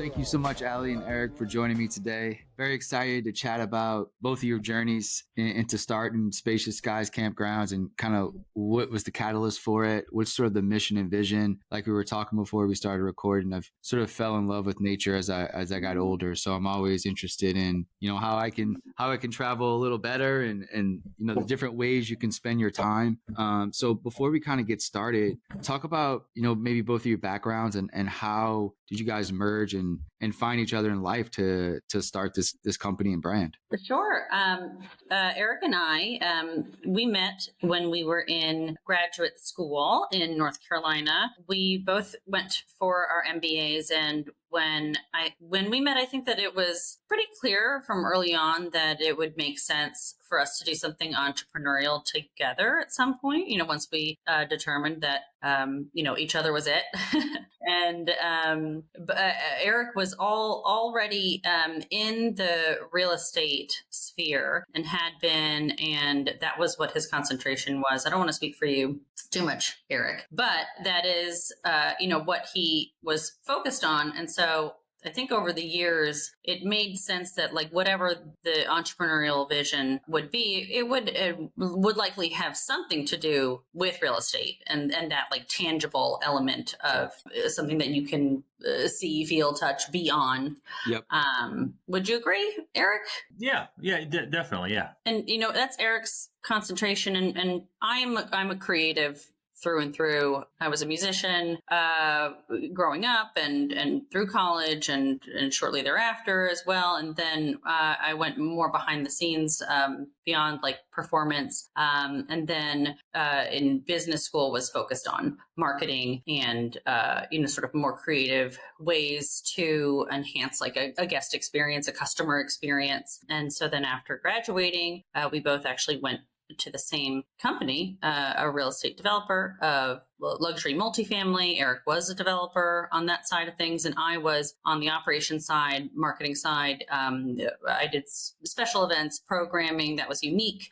Thank you so much, Ali and Eric, for joining me today. Very excited to chat about both of your journeys into starting Spacious Skies Campgrounds and kind of what was the catalyst for it, what's sort of the mission and vision. Like we were talking before we started recording, I've sort of fell in love with nature as I got older. So I'm always interested in, how I can travel a little better and the different ways you can spend your time. So before we kind of get started, talk about, maybe both of your backgrounds and how did you guys merge and find each other in life to start this company and brand? Sure. Eric and I, we met when we were in graduate school in North Carolina. We both went for our MBAs, and when we met, I think that it was pretty clear from early on that it would make sense for us to do something entrepreneurial together at some point, once we determined that, each other was it. And Eric was already in the real estate sphere and had been, and that was what his concentration was. I don't want to speak for you too much, Eric, but that is, what he was focused on. And so I think over the years, it made sense that whatever the entrepreneurial vision would be, it would likely have something to do with real estate and that tangible element of something that you can see, feel, touch, be on. Yep. Would you agree, Eric? Yeah, definitely. Yeah. And, that's Eric's concentration. And I'm a creative through and through. I was a musician growing up and through college and shortly thereafter as well. And then I went more behind the scenes beyond performance. And then in business school was focused on marketing and, sort of more creative ways to enhance a guest experience, a customer experience. And so then after graduating, we both actually went to the same company, a real estate developer of luxury multifamily. Eric was a developer on that side of things, and I was on the operations side, marketing side. I did special events, programming that was unique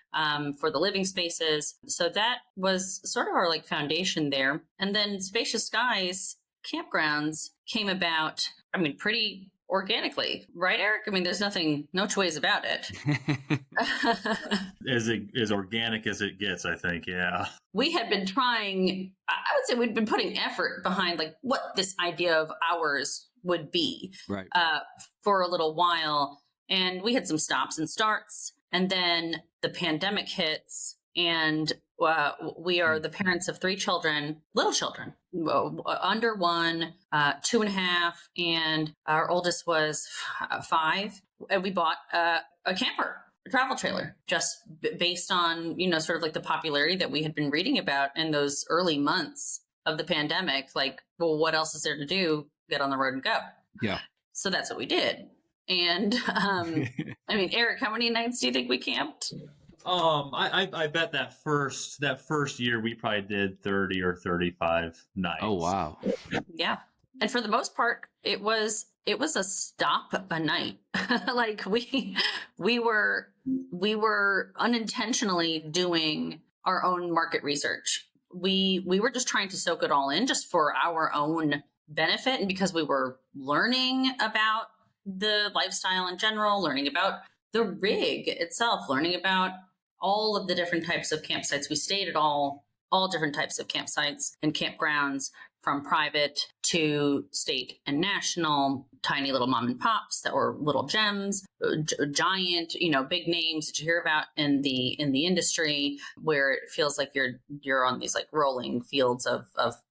for the living spaces. So that was sort of our foundation there. And then Spacious Skies Campgrounds came about, pretty organically, right, Eric? there's no two ways about it. As organic as it gets, I think. Yeah. We had been trying, I would say we'd been putting effort behind what this idea of ours would be, right, for a little while. And we had some stops and starts. And then the pandemic hits, and we are the parents of 3 children, little children, under 1, 2.5, and our oldest was 5. And we bought a camper, a travel trailer, just based on, sort of the popularity that we had been reading about in those early months of the pandemic. Well, what else is there to do? Get on the road and go. Yeah. So that's what we did. And Eric, how many nights do you think we camped? I bet that first year we probably did 30 or 35 nights. Oh, wow. Yeah. And for the most part, it was a stop a night. we were unintentionally doing our own market research. We were just trying to soak it all in just for our own benefit. And because we were learning about the lifestyle in general, learning about the rig itself, learning about all of the different types of campsites. We stayed at all different types of campsites and campgrounds, from private to state and national, tiny little mom and pops that were little gems, giant, big names that you hear about in the industry, where it feels like you're on these rolling fields of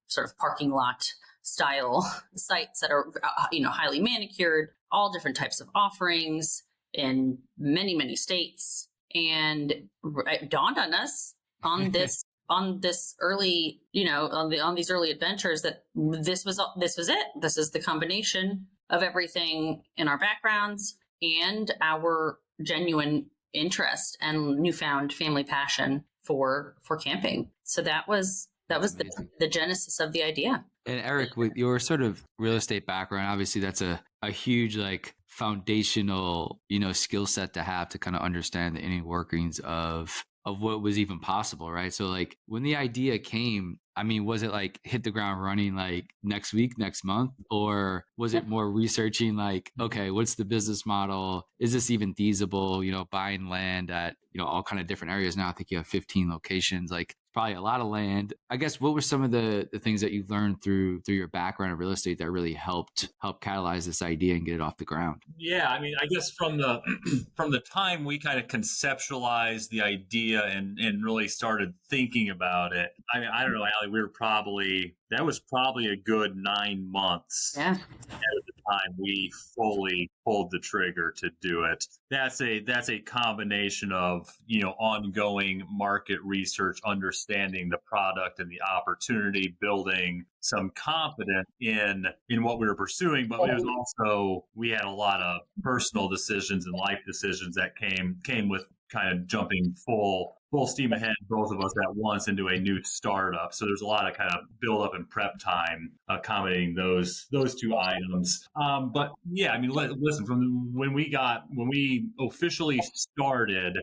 sort of parking lot style sites that are, highly manicured, all different types of offerings in many, many states. And it dawned on us on this early, on these early adventures that this was it. This is the combination of everything in our backgrounds and our genuine interest and newfound family passion for camping. So that was the genesis of the idea. And Eric, with your sort of real estate background, obviously that's a huge foundational, skill set to have to kind of understand the inner workings of what was even possible, right? So when the idea came, I mean, was it like hit the ground running like next week, next month? Or was it more researching like, okay, what's the business model? Is this even feasible? Buying land at, all kind of different areas now. I think you have 15 locations, like probably a lot of land. I guess what were some of the things that you've learned through your background in real estate that really help catalyze this idea and get it off the ground? Yeah, I mean, I guess from the from the time we kind of conceptualized the idea and really started thinking about it, I mean, I don't know, Ali, that was probably a good 9 months. Yeah. At the time we fully pulled the trigger to do it. That's a combination of, ongoing market research, understanding the product and the opportunity, building some confidence in what we were pursuing, but it was also, we had a lot of personal decisions and life decisions that came with kind of jumping full steam ahead, both of us at once, into a new startup. So there's a lot of kind of build up and prep time accommodating those two items. But yeah, I mean, listen, from when we officially started,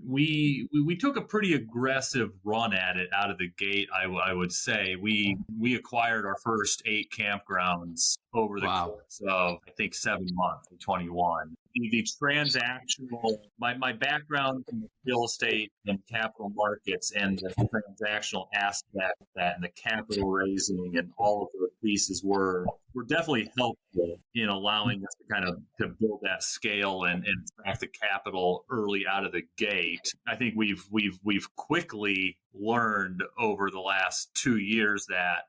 we took a pretty aggressive run at it out of the gate. I would say we acquired our first 8 campgrounds over the course of, I think, 7 months in 21. The transactional, my background in real estate and capital markets and the transactional aspect of that and the capital raising and all of those pieces were definitely helpful in allowing us to kind of to build that scale and track the capital early out of the gate. I think we've quickly learned over the last 2 years that,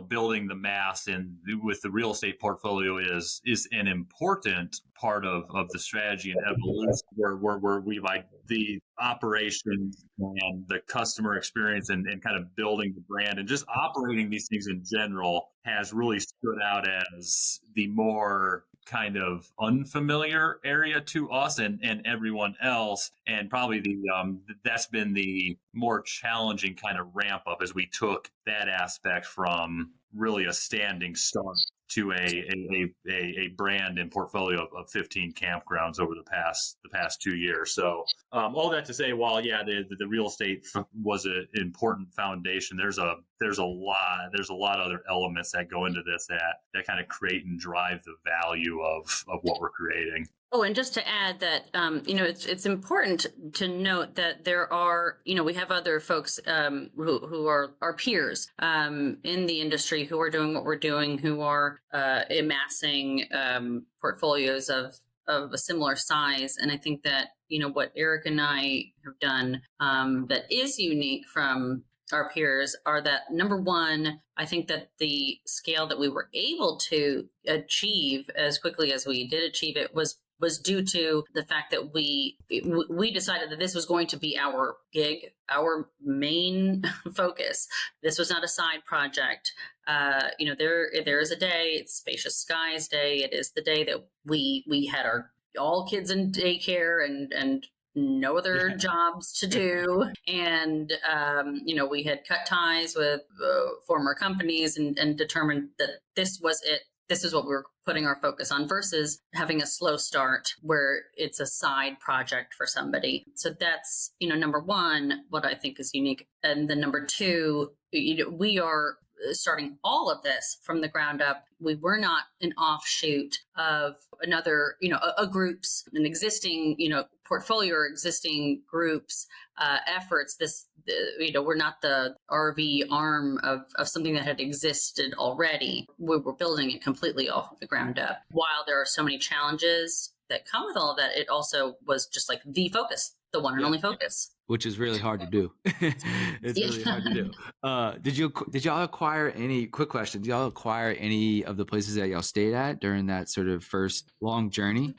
building the mass and with the real estate portfolio is an important part of the strategy and evolution where we've the operations and the customer experience and kind of building the brand and just operating these things in general has really stood out as the more kind of unfamiliar area to us and everyone else. And probably that's been the more challenging kind of ramp up as we took that aspect from really a standing start to a brand and portfolio of 15 campgrounds over the past 2 years. So all that to say, while the real estate was an important foundation, there's a lot of other elements that go into this that kind of create and drive the value of what we're creating. Oh, and just to add that, it's important to note that there are, we have other folks who are our peers in the industry who are doing what we're doing, who are amassing portfolios of a similar size. And I think that, what Eric and I have done that is unique from our peers are that, number one, I think that the scale that we were able to achieve as quickly as we did achieve it was due to the fact that we decided that this was going to be our gig, our main focus. This was not a side project. There is a day, it's Spacious Skies Day. It is the day that we had our all kids in daycare and no other jobs to do. And, we had cut ties with former companies and determined that this was it. This is what we were putting our focus on versus having a slow start where it's a side project for somebody. So that's, number one, what I think is unique. And then number two, we are starting all of this from the ground up. We were not an offshoot of another, a group's, an existing, portfolio or existing groups efforts. We're not the RV arm of something that had existed already. We were building it completely off of the ground up. While there are so many challenges that come with all of that, it also was just like the focus, the one and only focus. Which is really hard to do. It's really hard to do. Did y'all acquire any, quick question, did y'all acquire any of the places that y'all stayed at during that sort of first long journey?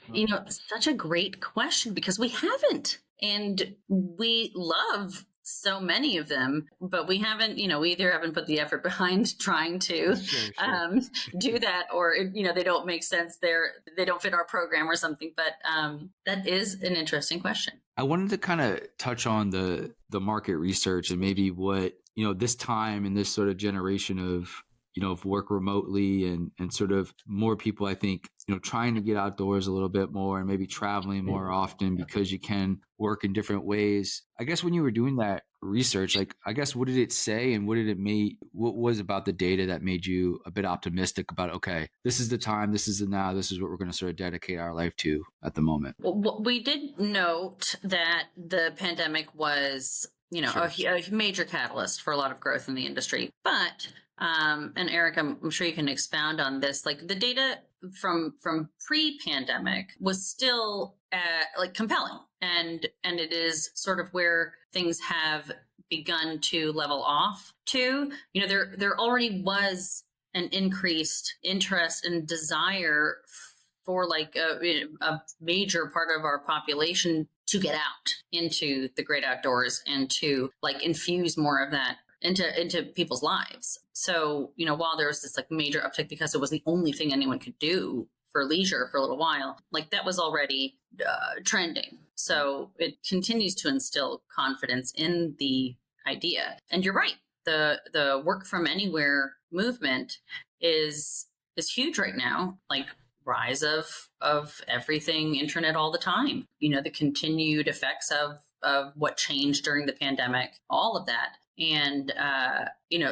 Such a great question because we haven't. And we love so many of them, but we haven't, we either haven't put the effort behind trying to do that, or, they don't make sense. They don't fit our program or something. But that is an interesting question. I wanted to kind of touch on the market research and maybe what, this time and this sort of generation of, of work remotely and sort of more people, I think, trying to get outdoors a little bit more and maybe traveling more often because you can work in different ways. I guess when you were doing that research, like, I guess, what did it say and what was about the data that made you a bit optimistic about, okay, this is the time, this is the now, this is what we're going to sort of dedicate our life to at the moment? Well, we did note that the pandemic was, Sure. a major catalyst for a lot of growth in the industry. But, and Eric, I'm sure you can expound on this. Like, the data from pre-pandemic was still like compelling, and it is sort of where things have begun to level off to. There already was an increased interest and desire for like a major part of our population to get out into the great outdoors and to like infuse more of that into people's lives. So, while there was this like major uptick because it was the only thing anyone could do for leisure for a little while, like that was already trending. So it continues to instill confidence in the idea. And you're right. The work from anywhere movement is huge right now. Like, rise of everything internet all the time, the continued effects of what changed during the pandemic, all of that. And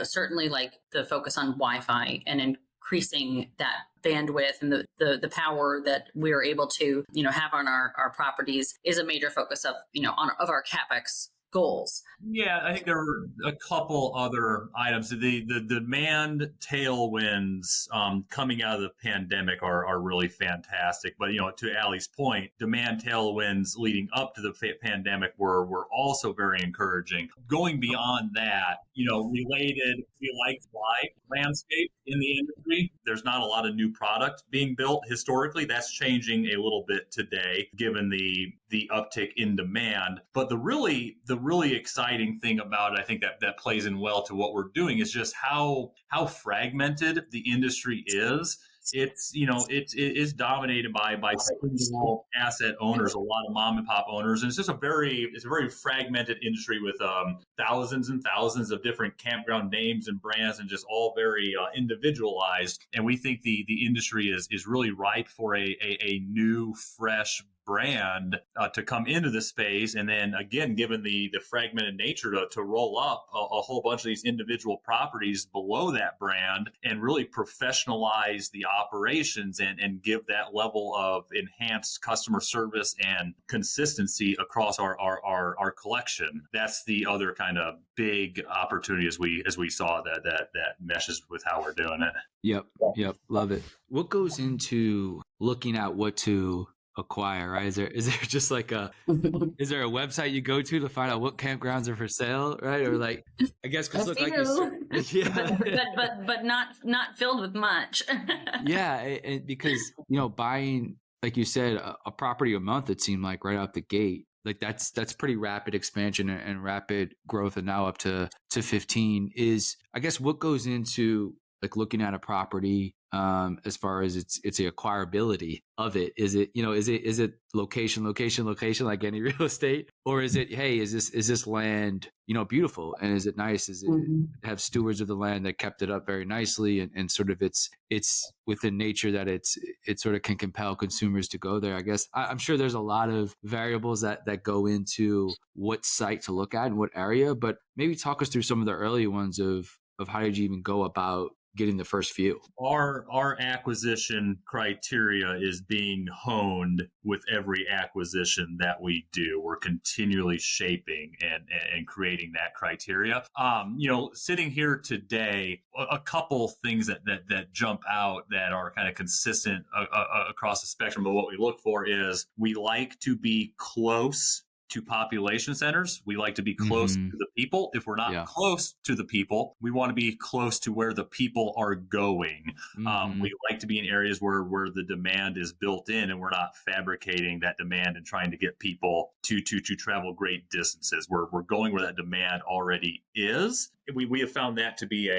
certainly like the focus on Wi-Fi and increasing that bandwidth and the power that we're able to have on our properties is a major focus of of our CapEx goals. Yeah, I think there were a couple other items. The demand tailwinds coming out of the pandemic are really fantastic. But to Ali's point, demand tailwinds leading up to the pandemic were also very encouraging. Going beyond that, related, we like live landscape in the industry. There's not a lot of new product being built historically. That's changing a little bit today, given the uptick in demand. But the really exciting thing about it, I think that plays in well to what we're doing, is just how fragmented the industry is. It's it is dominated by single asset owners, a lot of mom and pop owners, and it's a very fragmented industry with thousands and thousands of different campground names and brands, and just all very individualized. And we think the industry is really ripe for a new, fresh brand to come into the space, and then again, given the fragmented nature, to roll up a whole bunch of these individual properties below that brand and really professionalize the operations and give that level of enhanced customer service and consistency across our collection. That's the other kind of big opportunity as we saw that meshes with how we're doing it. Yep. Love it. What goes into looking at what to acquire, right? Is there just like is there a website you go to find out what campgrounds are for sale, right? Or like, I guess because look, like you said, yeah, but not filled with much. Yeah, and because buying, like you said, a property a month, it seemed like right out the gate, like that's pretty rapid expansion and rapid growth, and now up to 15 is, I guess, what goes into like looking at a property as far as its the acquirability of it. Is it is it location like any real estate, or is it, hey, is this land beautiful, and is it nice, is it have stewards of the land that kept it up very nicely, and sort of it's within nature that it sort of can compel consumers to go there. I guess I'm sure there's a lot of variables that go into what site to look at and what area, but maybe talk us through some of the early ones of how did you even go about getting the first few? Our acquisition criteria is being honed with every acquisition that we do. We're continually shaping and creating that criteria. Sitting here today, a couple things that jump out that are kind of consistent across the spectrum of what we look for is we like to be close to population centers. We like to be close to the people. If we're not close to the people, we want to be close to where the people are going. We like to be in areas where the demand is built in, and we're not fabricating that demand and trying to get people to travel great distances. We're going where that demand already is. We have found that to be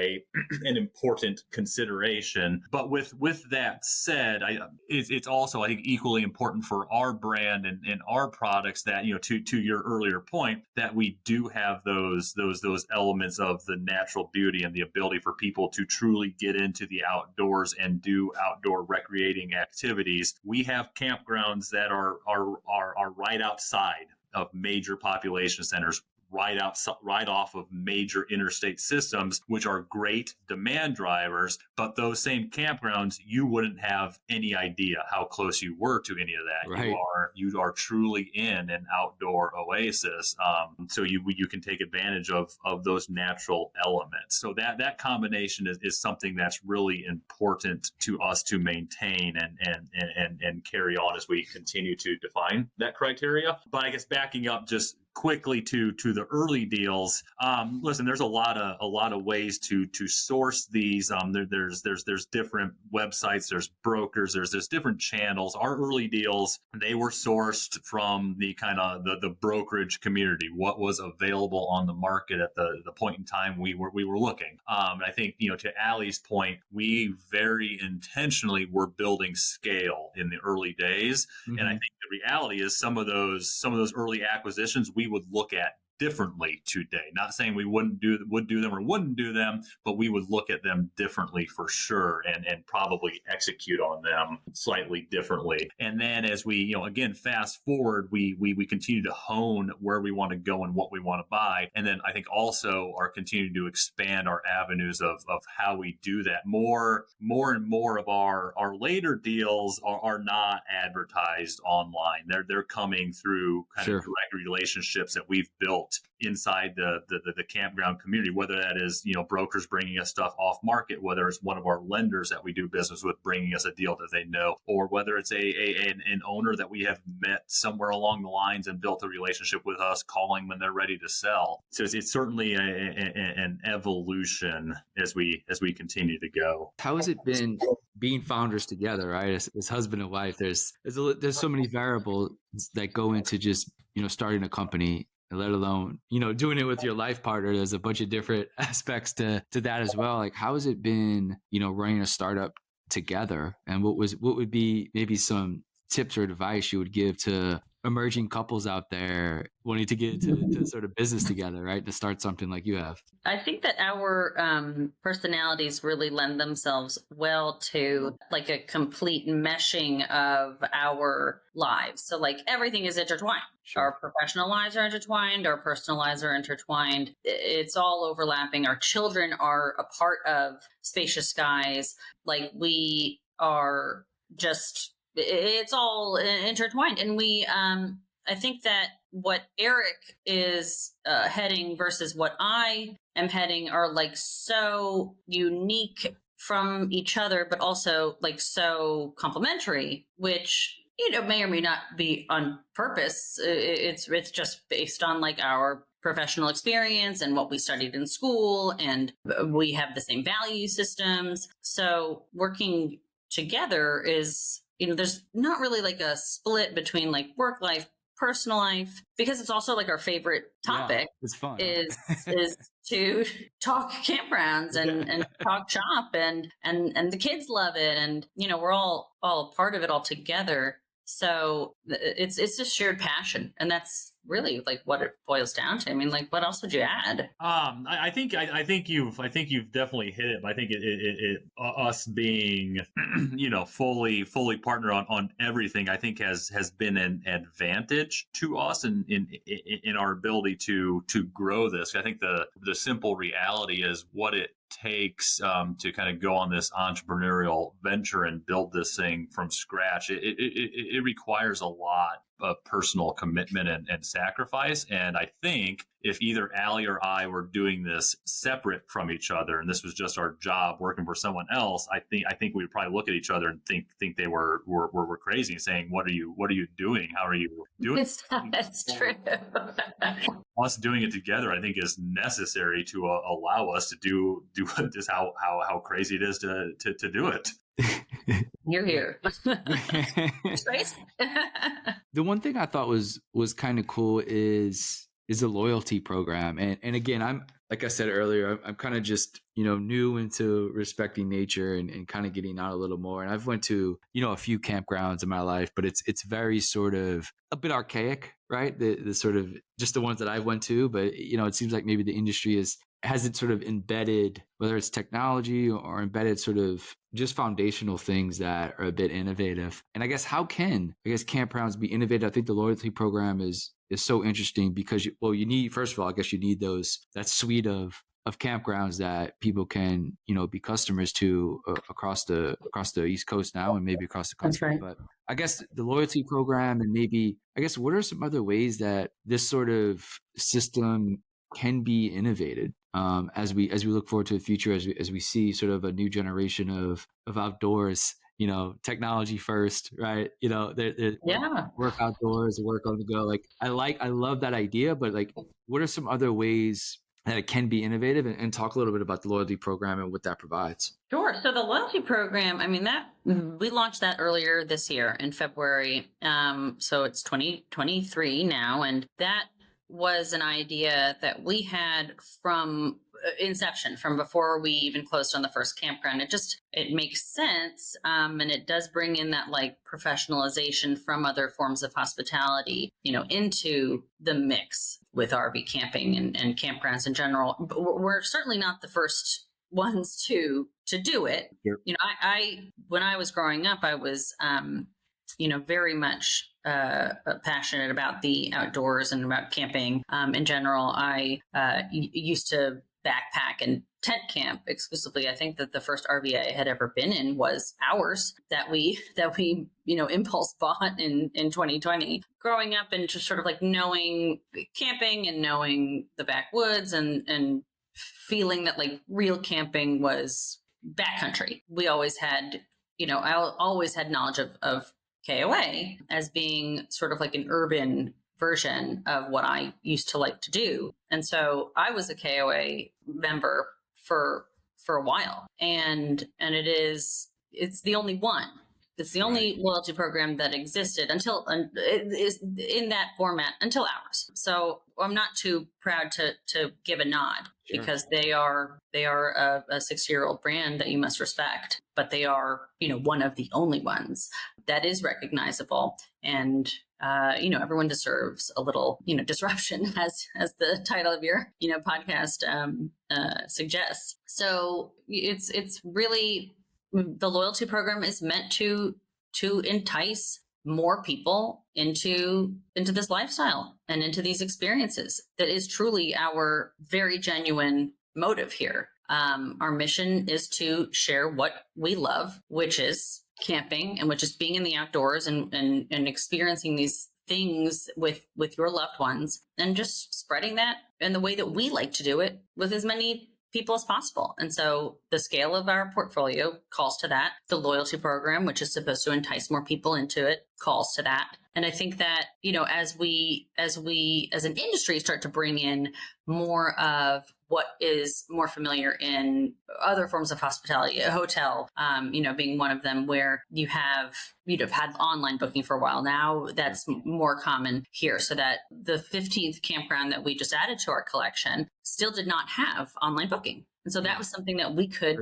an important consideration. But with that said, it's also, I think, equally important for our brand and our products that, to your earlier point, that we do have those elements of the natural beauty and the ability for people to truly get into the outdoors and do outdoor recreating activities. We have campgrounds that are right outside of major population centers, right off of major interstate systems, which are great demand drivers. But those same campgrounds, you wouldn't have any idea how close you were to any of that. Right. You are truly in an outdoor oasis. So you can take advantage of those natural elements. So that combination is something that's really important to us to maintain and carry on as we continue to define that criteria. But I guess backing up just quickly to the early deals. Listen, there's a lot of ways to source these. There's different websites, there's brokers, there's different channels. Our early deals, they were sourced from the kind of the brokerage community, what was available on the market at the point in time we were looking. I think, to Ali's point, we very intentionally were building scale in the early days. Mm-hmm. And I think the reality is some of those early acquisitions we would look at differently today. Not saying we would do them or wouldn't do them, but we would look at them differently for sure, and probably execute on them slightly differently. And then as we, again, fast forward, we continue to hone where we want to go and what we want to buy. And then I think also are continuing to expand our avenues of how we do that. More and more of our later deals are not advertised online. They're coming through kind of direct relationships that we've built inside the campground community, whether that is, brokers bringing us stuff off market, whether it's one of our lenders that we do business with bringing us a deal that they know, or whether it's an owner that we have met somewhere along the lines and built a relationship with us, calling when they're ready to sell. So it's certainly an evolution as we continue to go. How has it been being founders together, right? As husband and wife, there's so many variables that go into just, starting a company, let alone, doing it with your life partner. There's a bunch of different aspects to that as well. Like, how has it been, running a startup together? And what would be maybe some tips or advice you would give to emerging couples out there wanting to get into sort of business together, right? To start something like you have. I think that our personalities really lend themselves well to like a complete meshing of our lives. So like everything is intertwined. Sure. Our professional lives are intertwined. Our personal lives are intertwined. It's all overlapping. Our children are a part of Spacious Skies. Like we are just, it's all intertwined. And we, I think that what Eric is heading versus what I am heading are like so unique from each other, but also like so complementary, which, may or may not be on purpose. It's just based on like our professional experience and what we studied in school, and we have the same value systems. So working together is, there's not really like a split between like work life, personal life, because it's also like our favorite topic. It's fun. Is to talk campgrounds and talk shop and the kids love it, and we're all a part of it all together. So it's just shared passion, and that's really like what it boils down to. I mean, like, what else would you add? I think you've definitely hit it. But I think it us being, fully partner on everything, I think has been an advantage to us in our ability to grow this. I think the simple reality is what it takes to kind of go on this entrepreneurial venture and build this thing from scratch. It requires a lot of personal commitment and sacrifice. And I think if either Ali or I were doing this separate from each other, and this was just our job working for someone else, I think we would probably look at each other and think they were crazy, saying, "What are you doing? How are you doing?" That's true. Us doing it together, I think, is necessary to allow us to do just how crazy it is to do it. You're here. The one thing I thought was kind of cool is is the loyalty program. And again, I'm, like I said earlier, I'm kind of just, new into respecting nature and kind of getting out a little more. And I've went to, a few campgrounds in my life, but it's very sort of a bit archaic, right? The sort of just the ones that I've went to, but it seems like maybe the industry hasn't sort of embedded, whether it's technology or embedded sort of just foundational things that are a bit innovative. And I guess campgrounds be innovative? I think the loyalty program is so interesting because you need, first of all, I guess you need that suite of campgrounds that people can, be customers to across the East Coast now and maybe across the country. Right. But I guess the loyalty program and maybe, I guess, what are some other ways that this sort of system can be innovated as we look forward to the future, as we see sort of a new generation of outdoors, technology first, right? Work outdoors, work on the go. Like I love that idea, but like, what are some other ways that it can be innovative, and talk a little bit about the loyalty program and what that provides? Sure. So the loyalty program, I mean, that we launched that earlier this year in February. So it's 2023 now, and that was an idea that we had from inception, from before we even closed on the first campground. It makes sense. And it does bring in that like professionalization from other forms of hospitality, into the mix with RV camping and campgrounds in general. But we're certainly not the first ones to do it. Sure. I when I was growing up, I was, very much passionate about the outdoors and about camping in general. I used to backpack and tent camp exclusively. I think that the first RV I had ever been in was ours that we impulse bought in 2020. Growing up and just sort of like knowing camping and knowing the backwoods and feeling that like real camping was backcountry. We always had, I always had knowledge of KOA as being sort of like an urban version of what I used to like to do. And so I was a KOA member for a while. And it's the only one. It's the only loyalty program that existed until it is in that format until ours. So I'm not too proud to give a nod. Sure. Because they are a 6-year-old brand that you must respect, but they are, one of the only ones that is recognizable. And, everyone deserves a little, disruption as the title of your, podcast suggests. So it's really, the loyalty program is meant to entice more people into this lifestyle and into these experiences. That is truly our very genuine motive here. Our mission is to share what we love, which is camping and which is being in the outdoors and experiencing these things with your loved ones, and just spreading that in the way that we like to do it with as many people as possible. And so the scale of our portfolio calls to that. The loyalty program, which is supposed to entice more people into it, calls to that. And I think that, as we as an industry start to bring in more of what is more familiar in other forms of hospitality, a hotel, being one of them, where you'd have had online booking for a while. Now that's more common here. So that the 15th campground that we just added to our collection still did not have online booking. And so that was something that we could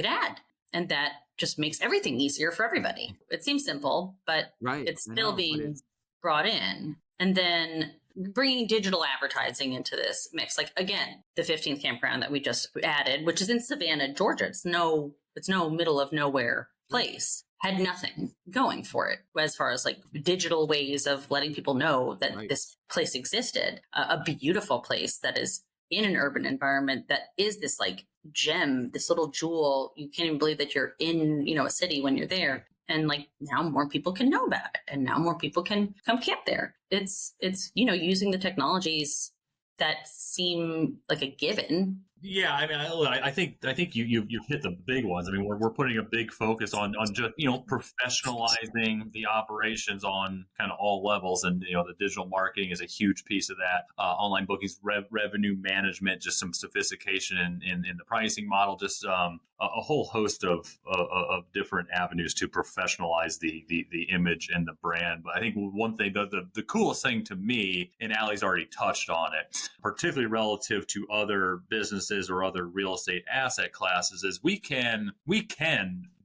add. And that just makes everything easier for everybody. It seems simple, but it's still being brought in. And then bringing digital advertising into this mix. Like, again, the 15th campground that we just added, which is in Savannah, Georgia. It's no middle of nowhere place. Had nothing going for it as far as like digital ways of letting people know that this place existed. A beautiful place that is in an urban environment that is this like gem, this little jewel. You can't even believe that you're in, a city when you're there. And like now more people can know about it, and now more people can come camp there. It's using the technologies that seem like a given Yeah, I mean, I think you hit the big ones. I mean, we're putting a big focus on just professionalizing the operations on kind of all levels, and the digital marketing is a huge piece of that. Online bookings, revenue management, just some sophistication in the pricing model, just a whole host of different avenues to professionalize the image and the brand. But I think one thing, the coolest thing to me, and Ali's already touched on it, particularly relative to other businesses or other real estate asset classes, is we can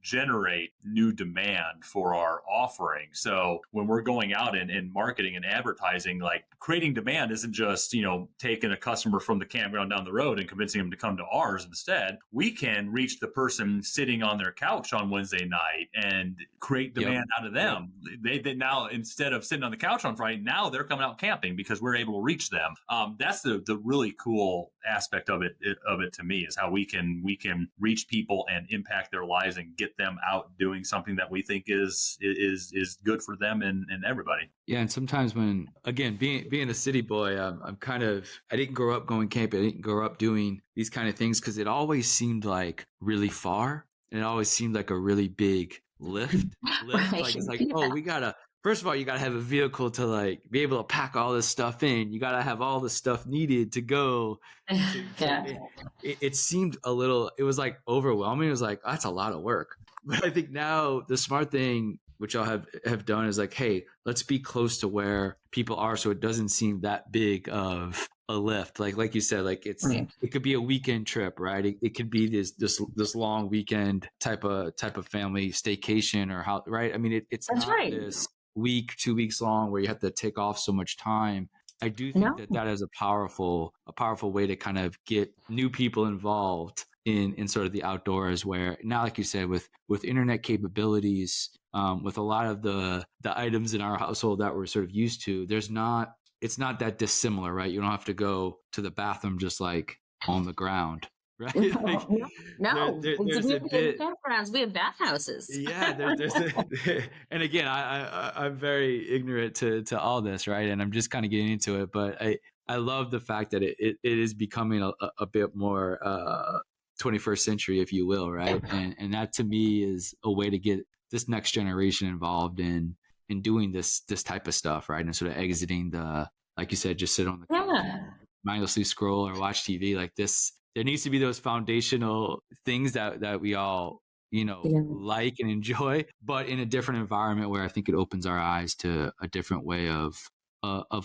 generate new demand for our offering. So when we're going out and marketing and advertising, like creating demand isn't just, taking a customer from the campground down the road and convincing them to come to ours. Instead, we can reach the person sitting on their couch on Wednesday night and create demand out of them. They now, instead of sitting on the couch on Friday, now they're coming out camping because we're able to reach them. That's the really cool aspect of it to me, is how we can reach people and impact their lives and get them out doing something that we think is good for them and everybody. Yeah, and sometimes when, again, being a city boy, I didn't grow up going camping. I didn't grow up doing these kind of things because it always seemed like really far, and it always seemed like a really big lift. Right. Like it's like, Yeah. first of all, you gotta have a vehicle to like be able to pack all this stuff in. You gotta have all the stuff needed to go. Yeah. It seemed it was like overwhelming. It was like, that's a lot of work. But I think now the smart thing, which I'll have done, is like, hey, let's be close to where people are, so it doesn't seem that big of a lift. Like you said, like it could be a weekend trip, right? It could be this long weekend type of family staycation or how, right? I mean, it's That's not right. this week, 2 weeks long where you have to take off so much time. I do think No. that is a powerful way to kind of get new people involved in sort of the outdoors, where now, like you said, with internet capabilities, with a lot of the items in our household that we're sort of used to, it's not that dissimilar, right? You don't have to go to the bathroom just like on the ground, right? Like No. there's a bit. Campgrounds, we have bathhouses. Yeah, and again, I'm very ignorant to all this, right? And I'm just kind of getting into it, but I love the fact that it is becoming a bit more 21st century, if you will, right? And that to me is a way to get this next generation involved in doing this type of stuff, right? And sort of exiting like you said, just sit on the couch, mindlessly scroll or watch TV like this. There needs to be those foundational things that we all like and enjoy, but in a different environment where I think it opens our eyes to a different way of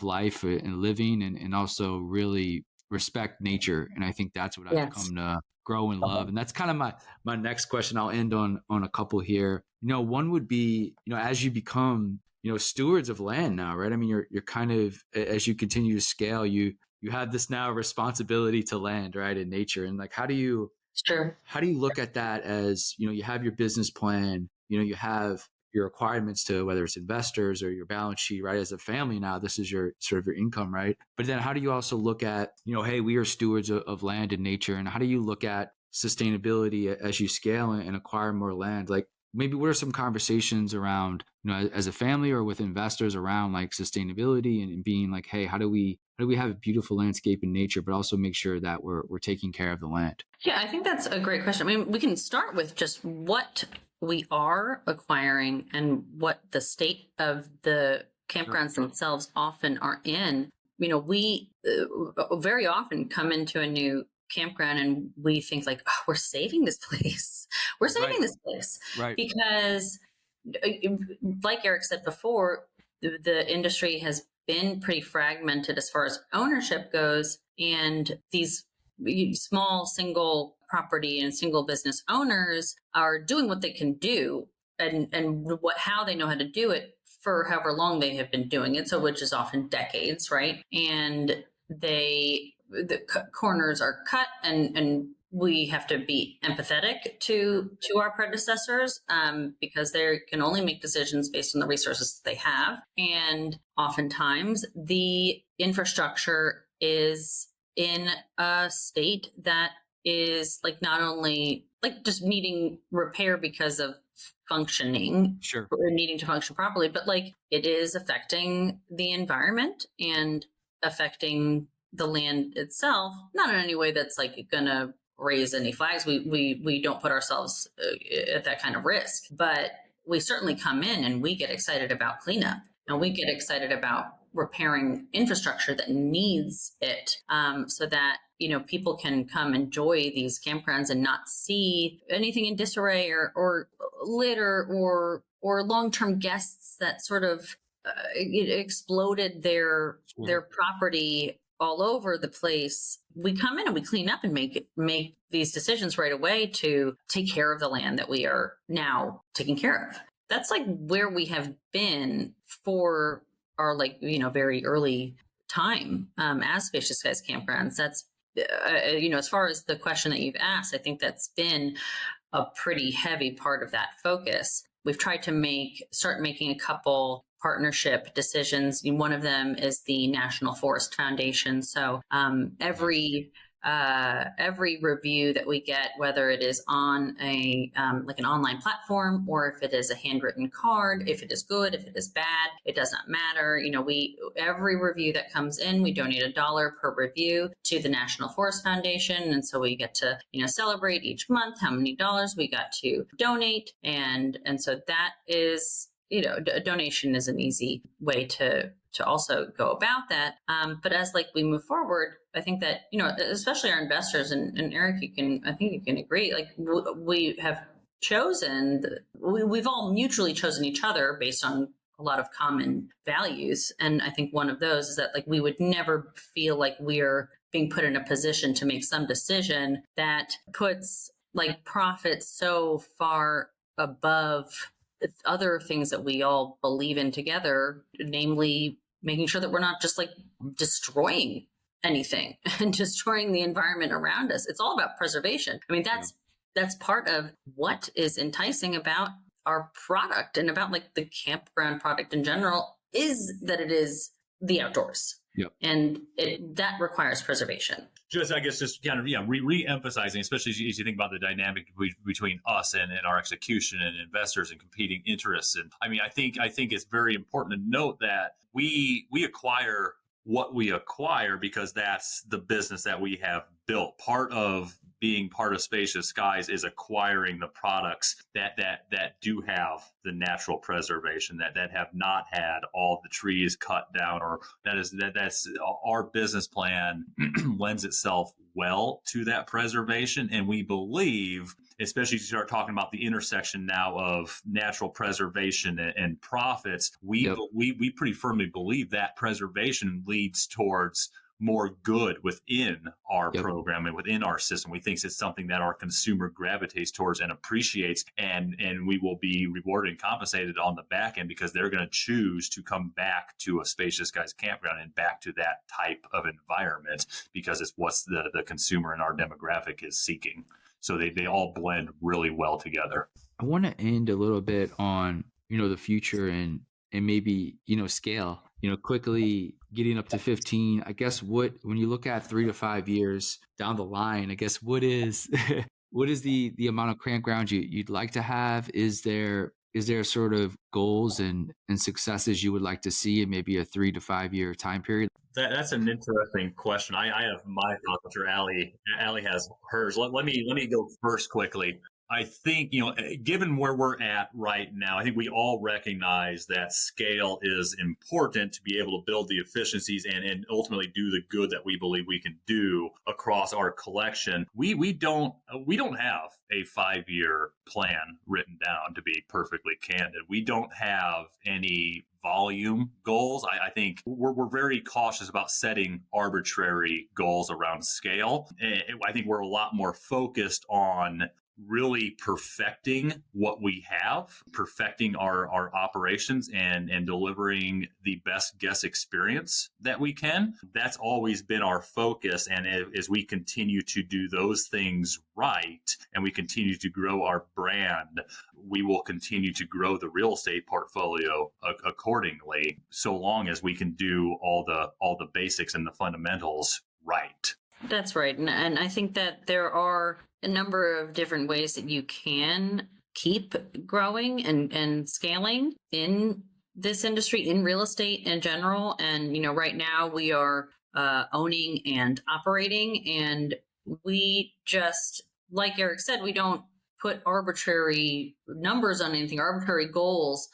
life and living, and also really respect nature. And I think that's what I've come to grow and love. And that's kind of my next question. I'll end on a couple here. One would be, as you become, stewards of land now, right? I mean, you're kind of, as you continue to scale, you have this now responsibility to land, right, in nature. And like, how do you look at that as, you have your business plan, you have your requirements to whether it's investors or your balance sheet, right? As a family now, this is your sort of your income, right? But then how do you also look at, hey, we are stewards of land and nature. And how do you look at sustainability as you scale and acquire more land? Like, maybe what are some conversations around, as a family or with investors around like sustainability and being like, hey, how do we have a beautiful landscape in nature, but also make sure that we're taking care of the land? Yeah, I think that's a great question. I mean, we can start with just what we are acquiring and what the state of the campgrounds themselves often are in. We very often come into a new campground and we think like, oh, we're saving this place. We're saving this place. Right. Because like Eric said before, the industry has been pretty fragmented as far as ownership goes. And these small single property and single business owners are doing what they can do and how they know how to do it for however long they have been doing it. So, which is often decades, right? And the corners are cut and we have to be empathetic to our predecessors because they can only make decisions based on the resources they have. And oftentimes the infrastructure is in a state that is like not only like just needing repair because of functioning or needing to function properly, but like it is affecting the environment and affecting the land itself, not in any way that's like going to raise any flags. We don't put ourselves at that kind of risk, but we certainly come in and we get excited about cleanup, and we get excited about repairing infrastructure that needs it, so that people can come enjoy these campgrounds and not see anything in disarray or litter or long-term guests that sort of exploded their property all over the place. We come in and we clean up and make these decisions right away to take care of the land that we are now taking care of. That's like where we have been for our very early time as Spacious Skies Campgrounds. That's as far as the question that you've asked, I think that's been a pretty heavy part of that focus. We've tried to start making a couple partnership decisions. One of them is the National Forest Foundation. So every review that we get, whether it is on an online platform or if it is a handwritten card, if it is good, if it is bad, it does not matter. Every review that comes in, we donate $1 per review to the National Forest Foundation, and so we get to celebrate each month how many dollars we got to donate, and so that is. A donation is an easy way to also go about that. But as we move forward, I think that, especially our investors, and Eric, I think you can agree, we have we've all mutually chosen each other based on a lot of common values. And I think one of those is that we would never feel like we're being put in a position to make some decision that puts profits so far above other things that we all believe in together, namely making sure that we're not just destroying anything and destroying the environment around us. It's all about preservation. I mean, that's part of what is enticing about our product and about the campground product in general, is that it is the outdoors. Yep. And that requires preservation. Just kind of re-emphasizing, especially as you think about the dynamic between us and our execution and investors and competing interests. And I think it's very important to note that we acquire what we acquire because that's the business that we have built. Part of being part of Spacious Skies is acquiring the products that do have the natural preservation, that have not had all the trees cut down, or that's our business plan lends itself well to that preservation. And we believe, especially as you start talking about the intersection now of natural preservation and profits, we pretty firmly believe that preservation leads towards more good within our program and within our system. We think it's something that our consumer gravitates towards and appreciates, and we will be rewarded and compensated on the back end because they're going to choose to come back to a Spacious Skies Campground and back to that type of environment because it's what the consumer in our demographic is seeking. So they all blend really well together. I want to end a little bit on, the future and maybe, scale, quickly getting up to 15. I guess when you look at 3 to 5 years down the line, I guess what is the amount of campgrounds you'd like to have? Is there sort of goals and successes you would like to see in maybe a 3 to 5 year time period? That's an interesting question. I have my thoughts, I'm sure Ali has hers. Let me go first quickly. I think, given where we're at right now, I think we all recognize that scale is important to be able to build the efficiencies and ultimately do the good that we believe we can do across our collection. We don't have a 5-year plan written down, to be perfectly candid. We don't have any volume goals. I think we're very cautious about setting arbitrary goals around scale. I think we're a lot more focused on really perfecting what we have, perfecting our operations and delivering the best guest experience that we can. That's always been our focus. And as we continue to do those things right, and we continue to grow our brand, we will continue to grow the real estate portfolio accordingly, so long as we can do all the basics and the fundamentals right. That's right. And I think that there are a number of different ways that you can keep growing and scaling in this industry, in real estate in general. And, right now we are owning and operating. And we just, like Eric said, we don't put arbitrary numbers on anything, arbitrary goals.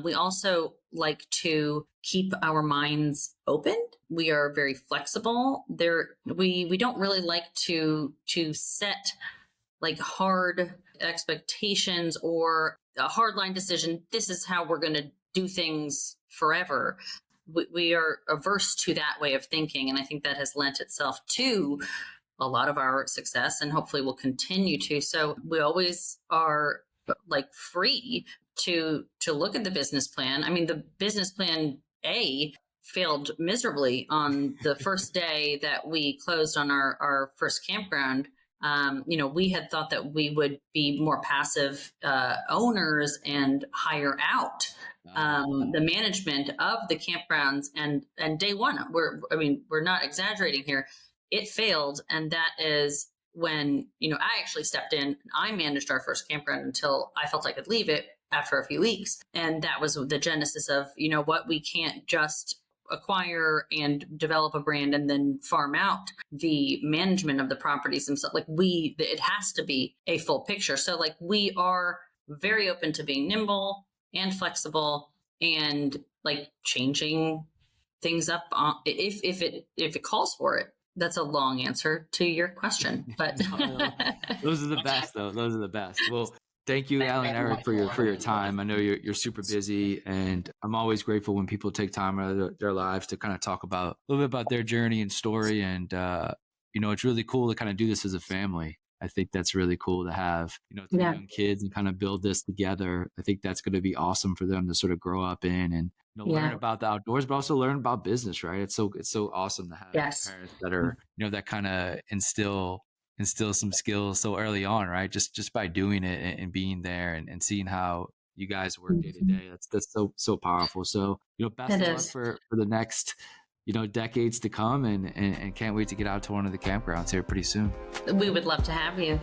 We also like to keep our minds open. We are very flexible. We don't really like to set like hard expectations or a hard line decision. This is how we're going to do things forever. We are averse to that way of thinking. And I think that has lent itself to a lot of our success, and hopefully will continue to. So we always are like free to look at the business plan. I mean, the business plan A failed miserably on the first day that we closed on our first campground. We had thought that we would be more passive owners and hire out the management of the campgrounds. And day one, we're not exaggerating here. It failed. And that is when, I actually stepped in. I managed our first campground until I felt I could leave it after a few weeks. And that was the genesis of, we can't just acquire and develop a brand and then farm out the management of the properties themselves. It has to be a full picture. So we are very open to being nimble and flexible and changing things up if it calls for it. That's a long answer to your question, but those are the best, though. Those are the best. Well, thank you, Ali and Eric, for your time. I know you're super busy, and I'm always grateful when people take time out of their lives to kind of talk about a little bit about their journey and story. And it's really cool to kind of do this as a family. I think that's really cool to have, three young kids and kind of build this together. I think that's going to be awesome for them to sort of grow up in and learn about the outdoors, but also learn about business, right? It's so awesome to have parents that are, that kind of instill some skills so early on, right? Just by doing it and being there and seeing how you guys work day to day. That's so powerful. So, best of luck for the next decades to come, and can't wait to get out to one of the campgrounds here pretty soon. We would love to have you.